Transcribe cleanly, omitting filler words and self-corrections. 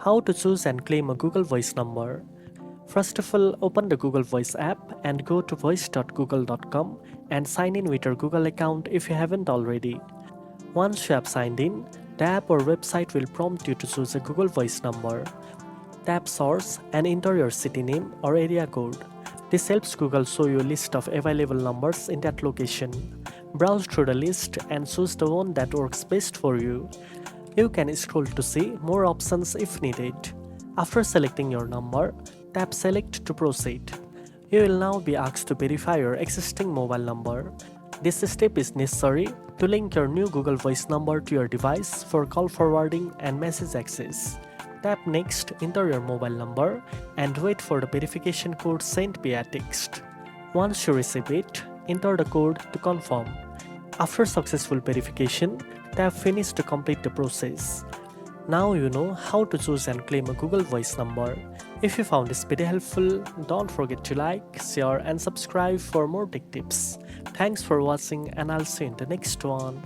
How to choose and claim a Google Voice number. First of all, open the Google Voice app and go to voice.google.com and sign in with your Google account if you haven't already. Once you have signed in, the app or website will prompt you to choose a Google Voice number. Tap Source and enter your city name or area code. This helps Google show you a list of available numbers in that location. Browse through the list and choose the one that works best for you. You can scroll to see more options if needed. After selecting your number, tap Select to proceed. You will now be asked to verify your existing mobile number. This step is necessary to link your new Google Voice number to your device for call forwarding and message access. Tap Next, enter your mobile number, and wait for the verification code sent via text. Once you receive it, enter the code to confirm. After successful verification, tap Finish to complete the process. Now you know how to choose and claim a Google Voice number. If you found this video helpful, don't forget to like, share, and subscribe for more tech tips. Thanks for watching, and I'll see you in the next one.